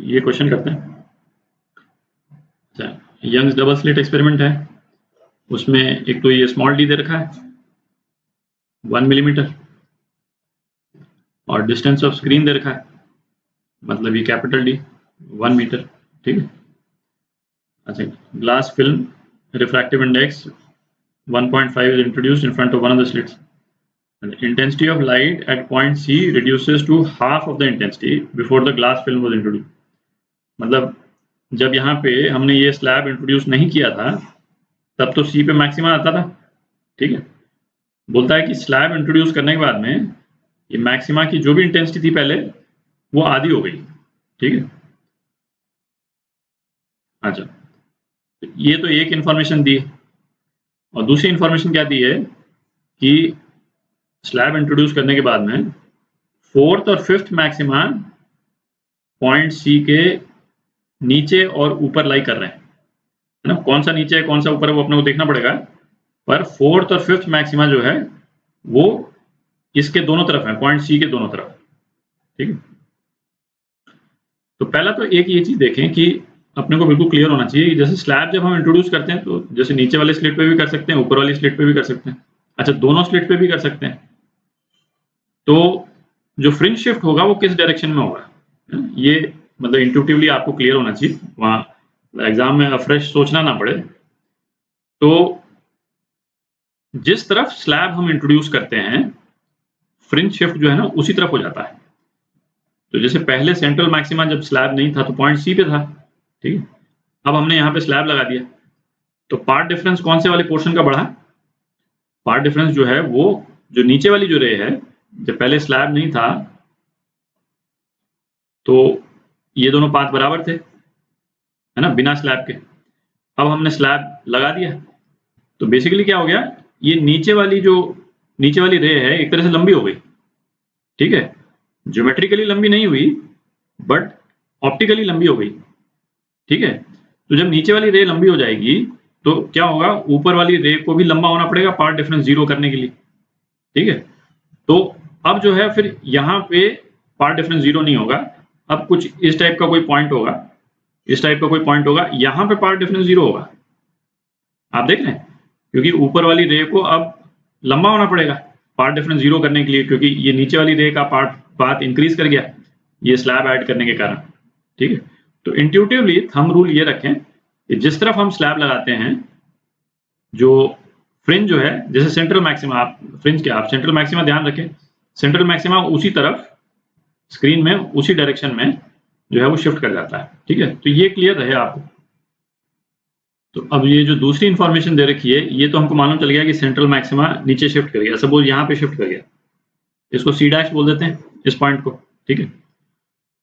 ये क्वेश्चन करते हैं। अच्छा, यंग्स डबल स्लिट एक्सपेरिमेंट है, उसमें एक तो ये स्मॉल डी दे रखा है 1 मिलीमीटर, और डिस्टेंस ऑफ स्क्रीन दे रखा है, मतलब ये कैपिटल डी 1 मीटर। ठीक है। अच्छा, glass film refractive index 1.5 is introduced in front of one of the slits. And the intensity of light at point C reduces to half of the intensity before the glass film was introduced. मतलब जब यहाँ पे हमने ये slab introduce नहीं किया था तब तो C पे मैक्सिमा आता था। ठीक है। बोलता है कि स्लैब इंट्रोड्यूस करने के बाद में ये मैक्सिमा की जो भी इंटेंसिटी थी पहले वो आधी हो गई। ठीक है। अच्छा, ये तो एक इंफॉर्मेशन दी है, और दूसरी इंफॉर्मेशन क्या दी है कि स्लैब इंट्रोड्यूस करने के बाद में फोर्थ और फिफ्थ मैक्सिमा पॉइंट सी के नीचे और ऊपर लाई कर रहे हैं, है ना। कौन सा नीचे है कौन सा ऊपर है वो अपने को देखना पड़ेगा, पर फोर्थ और फिफ्थ मैक्सिमा जो है वो इसके दोनों तरफ है, पॉइंट सी के दोनों तरफ। ठीक है। तो पहला तो एक ये चीज देखें कि अपने को बिल्कुल क्लियर होना चाहिए कि जैसे स्लैब जब हम इंट्रोड्यूस करते हैं तो जैसे नीचे वाले स्लिट पे भी कर सकते हैं, ऊपर वाली स्लिट पे भी कर सकते हैं। अच्छा, दोनों स्लिट पे भी कर सकते हैं। तो जो फ्रिंज शिफ्ट होगा वो किस डायरेक्शन में होगा, ये मतलब इंट्यूटिवली आपको क्लियर होना चाहिए, वहां एग्जाम में फ्रेश सोचना ना पड़े। तो जिस तरफ स्लैब हम इंट्रोड्यूस करते हैं फ्रिंज शिफ्ट जो है ना उसी तरफ हो जाता है। तो जैसे पहले सेंट्रल मैक्सिमा जब स्लैब नहीं था तो पॉइंट सी पे था। ठीक है। अब हमने यहाँ पे स्लैब लगा दिया तो पार्ट डिफरेंस कौन से वाले पोर्शन का बढ़ा, पार्ट डिफरेंस जो है वो जो नीचे वाली जो रे है, जब पहले स्लैब नहीं था तो ये दोनों पाथ बराबर थे, है ना, बिना स्लैब के। अब हमने स्लैब लगा दिया तो बेसिकली क्या हो गया, ये नीचे वाली रे है एक तरह से लंबी हो गई। ठीक है। ज्योमेट्रिकली लंबी नहीं हुई बट ऑप्टिकली लंबी हो गई। ठीक है। तो जब नीचे वाली रे लंबी हो जाएगी तो क्या होगा, ऊपर वाली रे को भी लंबा होना पड़ेगा पार्ट डिफरेंस जीरो करने के लिए। ठीक है। तो अब जो है फिर यहाँ पे पार्ट डिफरेंस जीरो नहीं होगा, अब कुछ इस टाइप का कोई पॉइंट होगा, इस टाइप का कोई पॉइंट होगा, यहाँ पे पार्ट डिफरेंस जीरो होगा। आप देख रहे हैं, क्योंकि ऊपर वाली रे को अब लंबा होना पड़ेगा पार्ट डिफरेंस जीरो करने के लिए, क्योंकि ये नीचे वाली रे का पाथ इंक्रीज कर गया ये स्लैब ऐड करने के कारण। ठीक है। तो इंट्यूटिवली थंब रूल ये रखें कि जिस तरफ हम स्लैब लगाते हैं जो फ्रिंज जो है, जैसे सेंट्रल मैक्सिमा, आप फ्रिंज के आप सेंट्रल मैक्सिमा ध्यान रखें, सेंट्रल मैक्सिमा उसी तरफ स्क्रीन में उसी डायरेक्शन में जो है वो शिफ्ट कर जाता है। ठीक है। तो ये क्लियर रहे आपको। तो अब ये जो दूसरी इंफॉर्मेशन दे रखी है ये तो हमको मालूम चल गया कि सेंट्रल मैक्सिमा नीचे शिफ्ट कर गया, सपोज यहाँ पे शिफ्ट कर गया, इसको सी डैश बोल देते हैं इस पॉइंट को। ठीक है।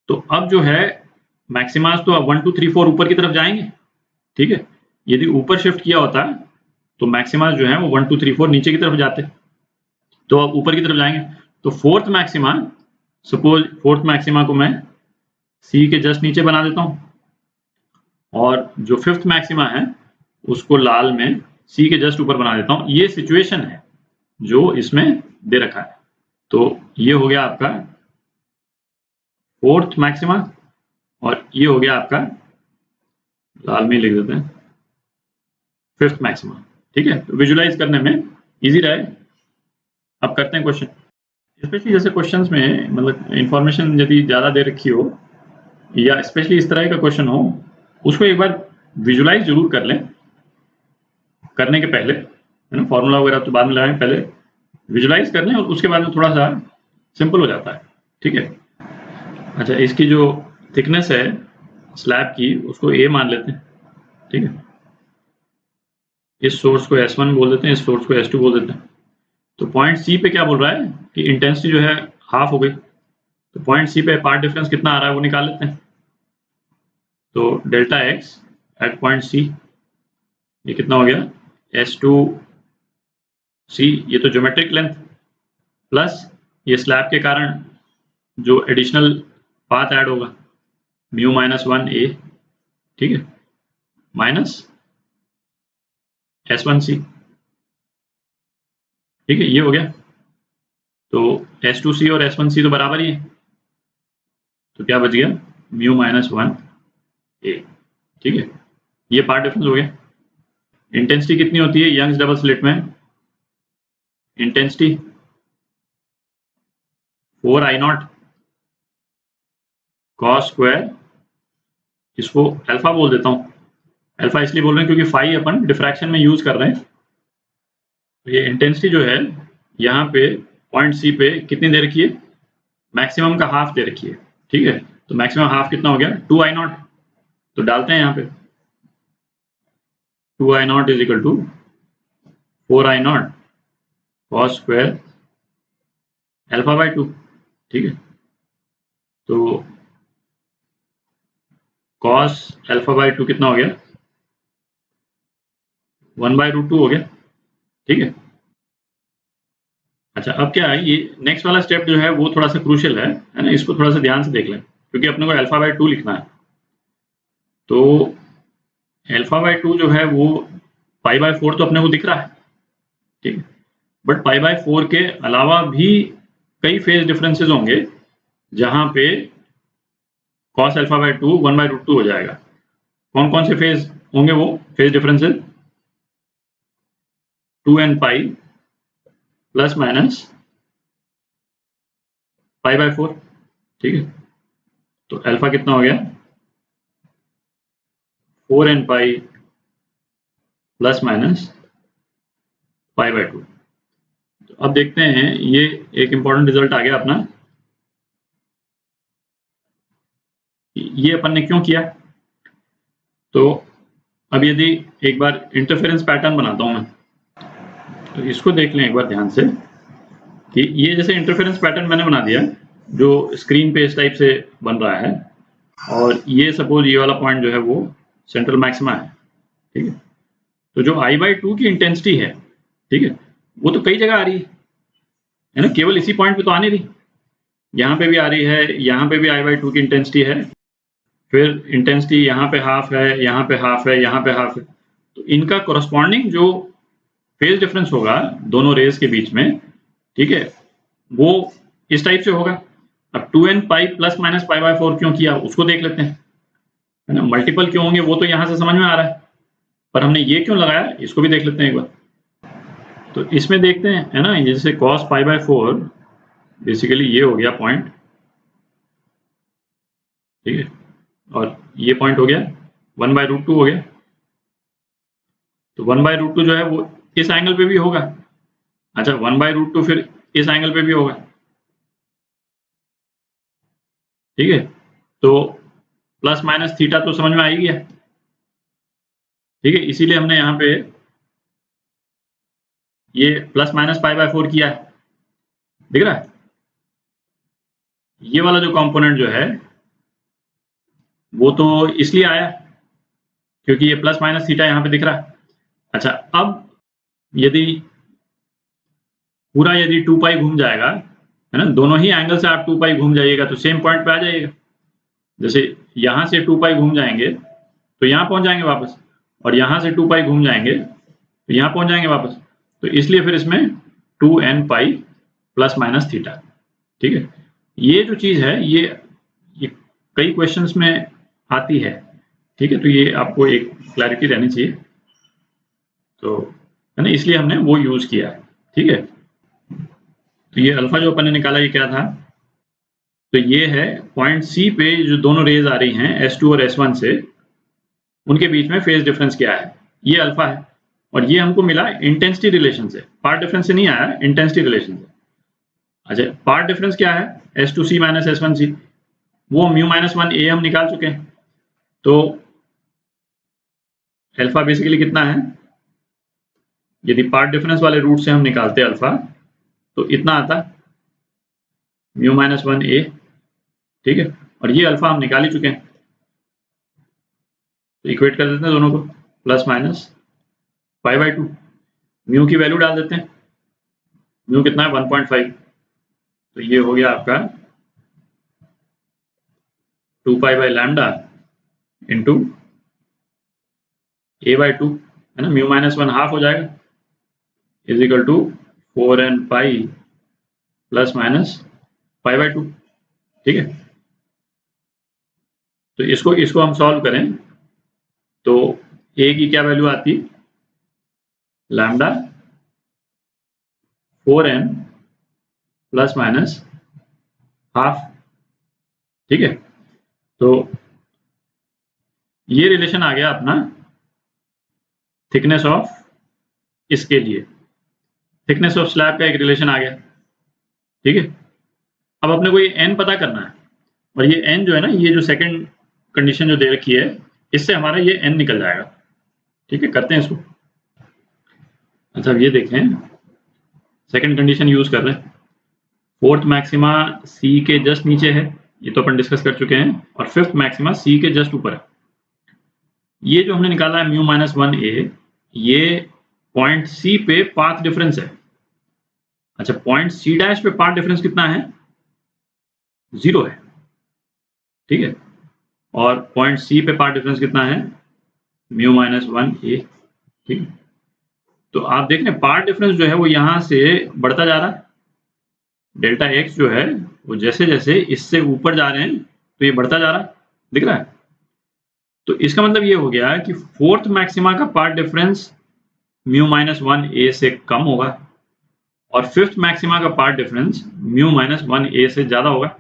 तो अब जो है मैक्सिमास तो अब 1 2 3 4 ऊपर की तरफ जाएंगे। ठीक है। यदि ऊपर शिफ्ट किया होता तो मैक्सिमास जो है वो 1 2 3 4 नीचे की तरफ जाते, तो अब ऊपर की तरफ जाएंगे। तो fourth maxima, suppose fourth maxima को मैं सी के जस्ट नीचे बना देता हूं, और जो फिफ्थ मैक्सिमा है उसको लाल में सी के जस्ट ऊपर बना देता हूं। ये सिचुएशन है जो इसमें दे रखा है। तो ये हो गया आपका फोर्थ मैक्सिमा, और ये हो गया आपका, लाल में लिख देते हैं, फिफ्थ मैक्सिमा। ठीक है। तो विजुलाइज करने में इजी रहे। अब करते हैं क्वेश्चन। स्पेशली जैसे क्वेश्चंस में मतलब इंफॉर्मेशन यदि ज़्यादा दे रखी हो या स्पेशली इस तरह का क्वेश्चन हो, उसको एक बार विजुलाइज जरूर कर लें करने के पहले, है ना। फॉर्मूला वगैरह तो बाद में लगाएं, पहले विजुलाइज कर लें और उसके बाद में थोड़ा सा सिंपल हो जाता है। ठीक है। अच्छा, इसकी जो थिकनेस है स्लैब की उसको ए मान लेते हैं। ठीक है। इस सोर्स को S1 बोल देते हैं, इस सोर्स को S2 बोल देते हैं। तो पॉइंट सी पे क्या बोल रहा है कि इंटेंसिटी जो है हाफ हो गई, तो पॉइंट सी पे पार्ट डिफरेंस कितना आ रहा है वो निकाल लेते हैं। तो delta x at point C ये कितना हो गया, S2C, ये तो ज्योमेट्रिक लेंथ प्लस ये स्लैब के कारण जो एडिशनल पाथ ऐड होगा म्यू -1 a, ठीक है, माइनस S1C। ठीक है, ये हो गया। तो S2C और S1C तो बराबर ही है, तो क्या बच गया, म्यू माइनस 1 ए, ठीक है। ये पार्ट डिफरेंस हो गया। इंटेंसिटी कितनी होती है यंग्स डबल स्लिट में? इंटेंसिटी 4I0 कॉस स्क्वायर, इसको अल्फा बोल देता हूँ। अल्फा इसलिए बोल रहे हैं क्योंकि फाई अपन डिफ्रैक्शन में यूज कर रहे हैं। तो ये इंटेंसिटी जो है यहाँ पे पॉइंट सी पे कितनी दे रखी है? मैक्सिमम का हाफ दे रखी है, ठीक है। तो मैक्सिमम हाफ कितना हो गया? 2I0। तो डालते हैं यहाँ पे 2I0 is equal to 4I0 cos square alpha by 2, ठीक है। तो कॉस अल्फा बाय 2 कितना हो गया? 1/√2 हो गया, ठीक है। अच्छा, अब क्या है, ये नेक्स्ट वाला स्टेप जो है वो थोड़ा सा क्रूशियल है ना, इसको थोड़ा सा ध्यान से देख लें क्योंकि अपने को अल्फा बाय 2 लिखना है। तो अल्फा बाय 2 जो है वो पाई बाय 4 तो अपने को दिख रहा है, ठीक है। बट पाई बाय 4 के अलावा भी कई फेज डिफरेंसेस होंगे जहां पे कॉस अल्फा बाय 2 1/√2 हो जाएगा। कौन कौन से फेज होंगे वो फेज डिफरेंसेस? 2n पाई प्लस माइनस पाई बाय 4, ठीक है। तो अल्फा कितना हो गया? 4n pi plus minus pi by 2। तो अब देखते हैं, ये एक इंपॉर्टेंट रिजल्ट आ गया अपना। ये अपन ने क्यों किया? तो अब यदि एक बार इंटरफेरेंस पैटर्न बनाता हूं मैं, तो इसको देख लें एक बार ध्यान से कि ये जैसे इंटरफेरेंस पैटर्न मैंने बना दिया जो स्क्रीन पे इस टाइप से बन रहा है, और ये सपोज ये वाला पॉइंट जो है वो सेंट्रल मैक्सिमा है, ठीक है। तो जो I/2 की इंटेंसिटी है, ठीक है, वो तो कई जगह आ रही है ना, केवल इसी पॉइंट पे तो आ नहीं रही। यहाँ पे भी आ रही है, यहाँ पे भी I/2 की इंटेंसिटी है, फिर इंटेंसिटी यहाँ पे हाफ है, यहाँ पे हाफ है, यहाँ पे हाफ है। तो इनका कोरस्पॉन्डिंग जो फेज डिफरेंस होगा दोनों रेज के बीच में, ठीक है, वो इस टाइप से होगा। अब 2n पाई प्लस माइनस पाई बाय 4 क्यों किया उसको देख लेते हैं, है ना। मल्टीपल क्यों होंगे वो तो यहाँ से समझ में आ रहा है, पर हमने ये क्यों लगाया इसको भी देख लेते हैं एक बार। तो इसमें देखते हैं, है ना, जैसे cos पाई बाय 4 बेसिकली ये हो गया पॉइंट, ठीक है, और ये पॉइंट हो गया 1/√2 हो गया। तो 1/√2 जो है वो इस एंगल पे भी होगा। अच्छा, 1/√2 फिर इस एंगल पे भी होगा, ठीक है। तो प्लस माइनस थीटा तो समझ में आ ही गया, ठीक है। इसीलिए हमने यहाँ पे ये प्लस माइनस पाई बाय 4 किया है, दिख रहा है। ये वाला जो कंपोनेंट जो है वो तो इसलिए आया क्योंकि ये प्लस माइनस थीटा यहाँ पे दिख रहा है। अच्छा, अब यदि पूरा यदि 2 पाई घूम जाएगा, है ना, दोनों ही एंगल से आप 2 पाई घूम जाइएगा तो सेम पॉइंट पे आ जाइएगा। जैसे यहाँ से 2 पाई घूम जाएंगे तो यहाँ पहुंच जाएंगे वापस, और यहाँ से 2 पाई घूम जाएंगे तो यहाँ पहुंच जाएंगे वापस। तो इसलिए फिर इसमें 2n पाई प्लस माइनस थीटा, ठीक है। ये जो चीज है ये कई क्वेश्चंस में आती है, ठीक है। तो ये आपको एक क्लैरिटी रहनी चाहिए, तो है ना, इसलिए हमने वो यूज किया है, ठीक है। तो ये अल्फा जो अपन ने निकाला ये क्या था? तो ये है पॉइंट सी पे जो दोनों रेज आ रही हैं S2 और S1 से, उनके बीच में फेज डिफरेंस क्या है, ये अल्फा है। और ये हमको मिला इंटेंसिटी रिलेशन से, पार्ट डिफरेंस से नहीं आया, इंटेंसिटी रिलेशन से। अच्छा, पार्ट डिफरेंस क्या है? S2C माइनस S1C, वो म्यू माइनस 1 A हम निकाल चुके हैं। तो अल्फा बेसिकली कितना है, यदि पार्ट डिफरेंस वाले रूट से हम निकालते अल्फा तो इतना आता म्यू माइनस 1 A, ठीक है। और ये अल्फा हम निकाल ही चुके हैं, तो इक्वेट कर देते हैं दोनों को, plus minus pi by 2। Mu की वैल्यू डाल देते हैं, म्यू कितना है 1.5, तो ये हो गया आपका 2 pi by lambda into A/2, है ना। म्यू माइनस 1 हाफ हो जाएगा, is equal to 4n pi plus minus pi by 2, ठीक है। तो इसको हम सॉल्व करें तो ए की क्या वैल्यू आती, lambda 4n plus minus half. ठीक है, तो ये रिलेशन आ गया अपना थिकनेस ऑफ, इसके लिए थिकनेस ऑफ स्लैब का एक रिलेशन आ गया। ठीक है, अब अपने को ये n पता करना है, और ये n जो है ना, ये जो सेकंड कंडीशन जो दे रखी है, इससे हमारा ये n निकल जाएगा। ठीक है, करते हैं इसको। अच्छा, अब ये देखें, सेकंड कंडीशन यूज कर रहे हैं, फोर्थ मैक्सिमा c के जस्ट नीचे है, ये तो अपन डिस्कस कर चुके हैं, और फिफ्थ मैक्सिमा c के जस्ट ऊपर है। ये जो हमने निकाला है म्यू माइनस 1a, ये पॉइंट c पे पाथ डिफरेंस है। अच्छा, पॉइंट c डैश पे पाथ डिफरेंस कितना है, 0 है। ठीक है, और पॉइंट c पे पाथ डिफरेंस कितना है, म्यू माइनस 1a। ठीक है, तो आप देख रहे हैं पाथ डिफरेंस जो है वो यहां से बढ़ता जा रहा है, डेल्टा x जो है वो जैसे जैसे इससे ऊपर जा रहे हैं तो ये बढ़ता जा रहा है, दिख रहा है। तो इसका मतलब ये हो गया कि फोर्थ मैक्सिमा का path difference mu minus 1a से कम होगा, और फिफ्थ मैक्सिमा का path difference mu minus 1a से ज्यादा होगा।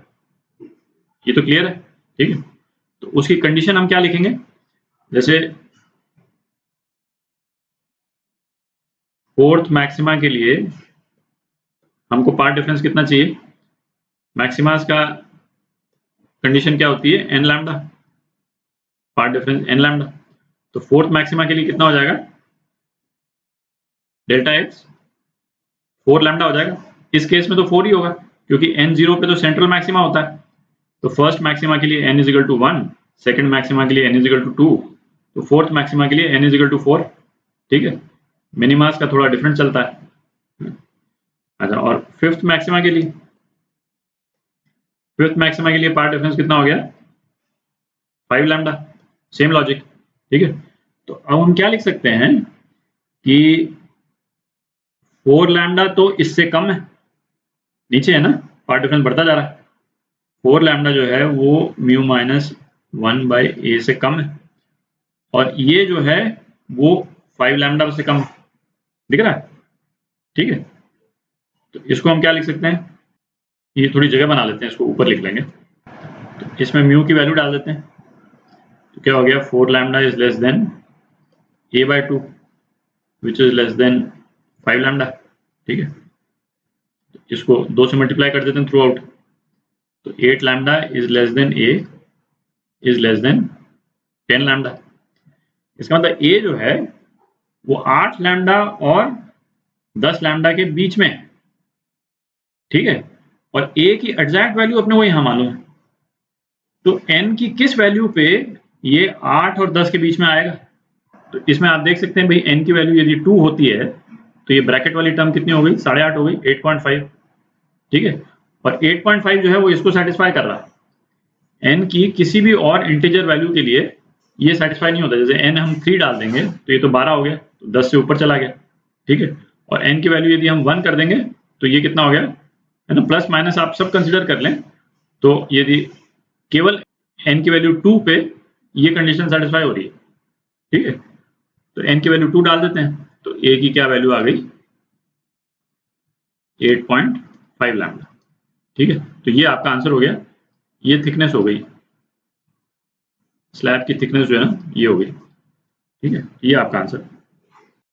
ये तो क्लियर है। ठीक है, तो उसकी कंडीशन हम क्या लिखेंगे, जैसे फोर्थ मैक्सिमा के लिए हमको पाथ डिफरेंस कितना चाहिए, मैक्सिमास का कंडीशन क्या होती है, n lambda, path difference n lambda. तो फोर्थ मैक्सिमा के लिए कितना हो जाएगा, डेल्टा x 4 लैम्डा हो जाएगा। इस केस में तो 4 ही होगा, क्योंकि n 0 पे तो सेंट्रल मैक्सिमा होता है। तो फर्स्ट मैक्सिमा के लिए n is equal to 1, second maxima के लिए n इज इक्वल टू 2, तो फोर्थ मैक्सिमा के लिए n इज इक्वल टू 4। ठीक है, मिनिमास का थोड़ा डिफरेंस चलता है। अच्छा, और फिफ्थ मैक्सिमा के लिए, पार्ट डिफरेंस कितना हो गया, 5 लैम्डा, सेम लॉजिक। ठीक है, तो अब हम क्या लिख सकते हैं कि 4 लैम्डा तो इससे कम है, नीचे है ना, पार्ट डिफरेंस बढ़ता जा रहा है। 4 लैम्डा जो है वो म्यू माइनस 1/a से कम है, और ये जो है वो 5 लैम्डा से कम है, दिख रहा है। ठीक है, तो इसको हम क्या लिख सकते हैं, ये थोड़ी जगह बना लेते हैं, इसको ऊपर लिख लेंगे। तो इसमें म्यू की वैल्यू डाल देते हैं, तो क्या हो गया, 4 lambda is less than a/2 which is less than 5 lambda. ठीक है, तो इसको 2 से मल्टीप्लाई कर देते हैं थ्रू आउट, तो 8 lambda is less than a is less than 10 lambda. इसका मतलब a जो है वो 8 लैम्डा और 10 लैम्डा के बीच में है। ठीक है, और a की एग्जैक्ट वैल्यू अपने को यहां मालूम है, तो n की किस वैल्यू पे ये 8 और 10 के बीच में आएगा। तो इसमें आप देख सकते हैं भाई, n की वैल्यू यदि 2 होती है तो ये ब्रैकेट वाली टर्म कितनी हो गई, 8.5 हो गई, 8.5। ठीक है, और 8.5 जो है वो इसको सेटिस्फाई कर रहा है। n की किसी भी और इंटीजर वैल्यू के लिए ये सेटिस्फाई नहीं होता। जैसे n हम 3 डाल देंगे तो ये तो 12 हो गया, तो 10 से ऊपर चला गया। ठीक है, और n की वैल्यू यदि हम 1 कर देंगे तो ये कितना हो गया, है ना, प्लस माइनस आप सब कंसिडर कर लें। तो यदि केवल n की वैल्यू 2 पे ये कंडीशन सेटिस्फाई हो रही है, ठीक है, तो n की वैल्यू 2 डाल देते हैं, तो a की क्या वैल्यू आ गई, 8.5 लैम्डा। ठीक है, तो ये आपका आंसर हो गया, ये थिकनेस हो गई, स्लैब की थिकनेस जो है ना ये हो गई। ठीक है, ये आपका आंसर।